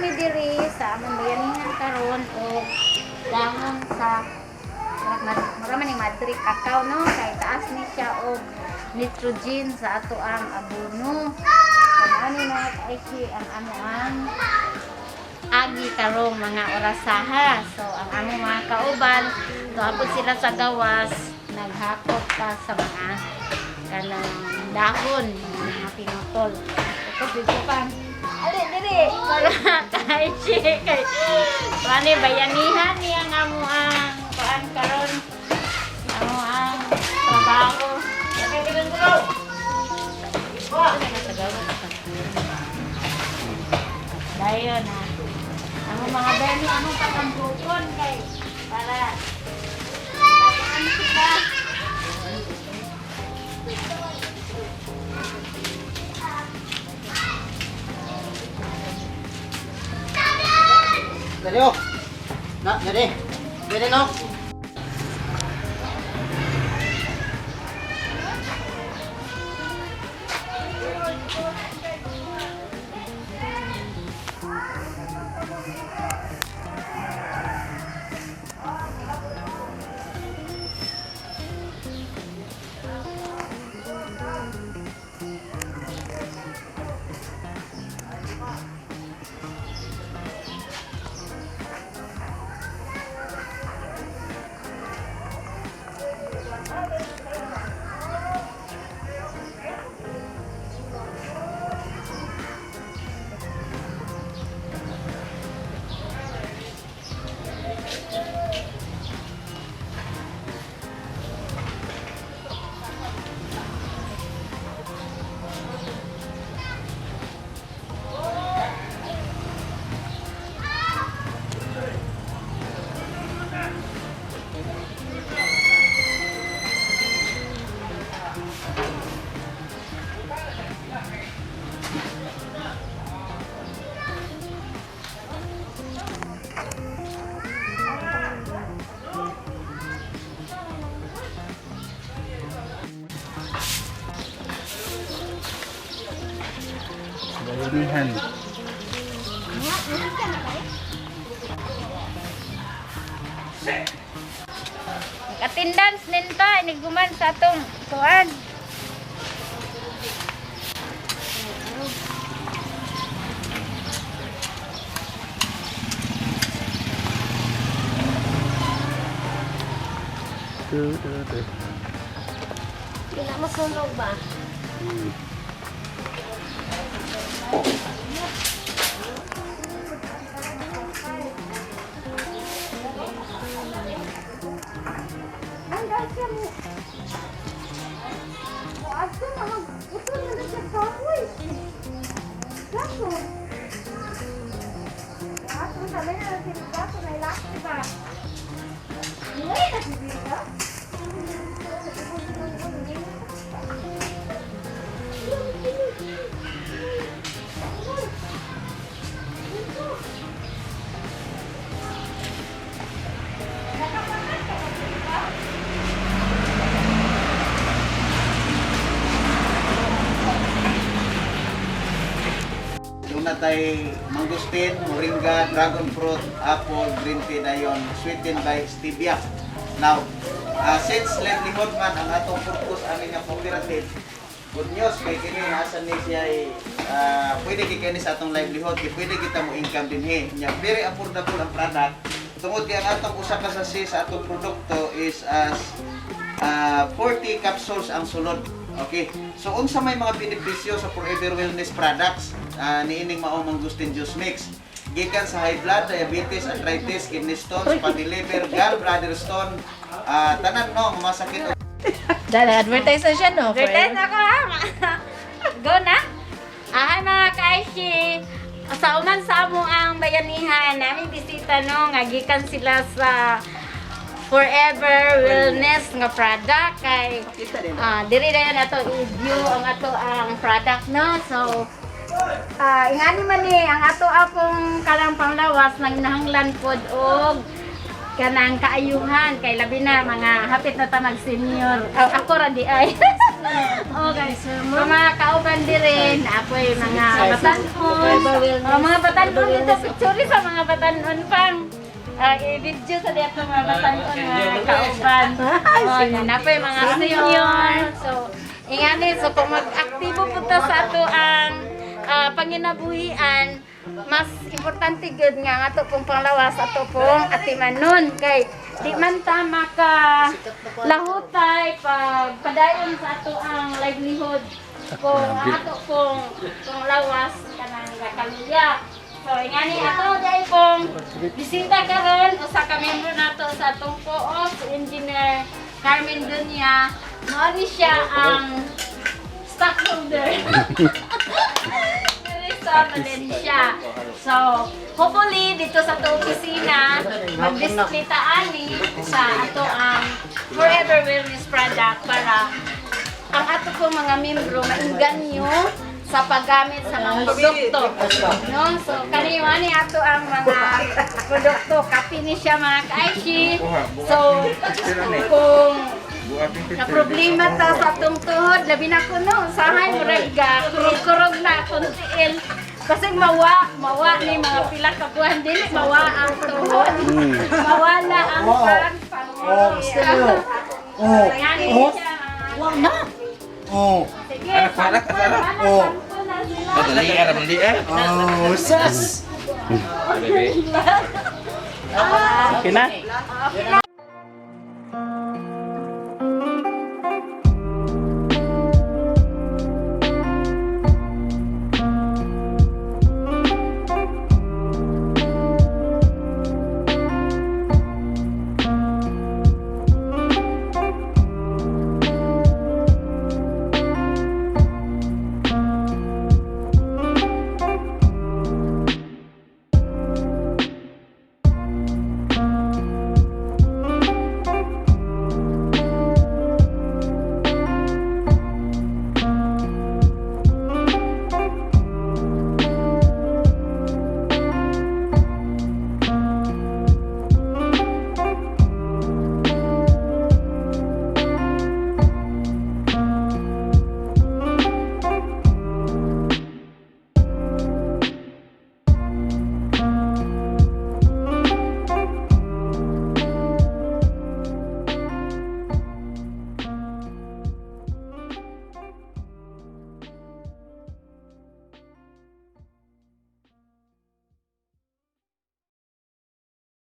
mi diri sa among bayanihan karon og dahon sa mura man ni madri kakao no kay taas ni siya og nitrogen sa ato ang abono. Kanani mga kaisi ang amuang agi karong mga orasaha. So ang among mga kauban gahapon sila sa gawas naghakot pa sa mga kanang dahon mga pinutol. Ito dito pa. Ali diri para kaisi kay wani bayanihan niya ang amuang kuan karon amuang trabaho. Kaya dito. Dayon ha. Ang mga beni anong pagambukon kay para tagaan kita. Dali oh. Na, dali. Dali no. Bayanihan. Attendance ninta iniguman sa atong kuan. Kina masunog ba? Tay mangustin, moringa, dragon fruit, apple, green tea dayon, sweetened by stevia. Now, since livelihood man ang atong purpose amin nga cooperative, good news kay kini asa ni siya pwede kini sa atong livelihood, pwede kita mo income dinhi. Nya very affordable ang product. Tungod kay ang atong usa ka sachet sa atong produkto is as 40 capsules ang sulod. Okay. So unsa may mga benepisyo sa Forever Wellness products niining mao mangustin juice mix. Gikan sa high blood, diabetes, arthritis, kidney stones, fatty liver, gallbladder stone, tanan no masakit. Dala advertise na siya no. Advertise ako ha. Go na. Ay mga kaishi. Sa uman sa among ang bayanihan, namin bisita no, nga gikan sila sa Forever Wellness nga product kay diri dayon ato i-view ang ato ang product no. So ingani man ni ang ato akong kanang panglawas nang nahanglan pod og kanang kaayuhan kay labi na mga hapit na ta mag senior. Ako ra di ay Okay, so mga kauban din rin, ako'y mga batanon. Mga batanon dito, picture sa mga batanon pang. I-video sa dito mga batanon, mga kauban. Ako'y mga senior. So, ingani, so kung mag-aktibo punta sa ato ang panginabuhian, mas importante gud nga ato pong panglawas ato pong atimanon kay di man ta maka lahutay pag padayon sa ato ang livelihood kung ato pong lawas kanang kaluya. So ingani ato dai pong bisita karon usa ka miyembro nato sa atong POO si Engineer Carmen Dunya. Mao ni siya ang stockholder. So, hopefully, dito sa ito opisina, mag-displita ani sa ato ang Forever Wellness product para ang ato po mga membro mainganyo sa paggamit sa mga produkto. No? So, kaniyo ani ato ang mga produkto. Kapi ni siya mga ka-aishi. So, kung na problema ta sa atong tuhod, labi na ko no, usahay mo rega, kurog-kurog na, kuntiin. Kasi mawa ni mga pila ka buwan dili, mawa ang tuhod. Mawala ang pang-pangit. Wow na. Oh. Sige, sampo na sila. Madali ka naman di eh. Oh, sas. Okay na? Okay na.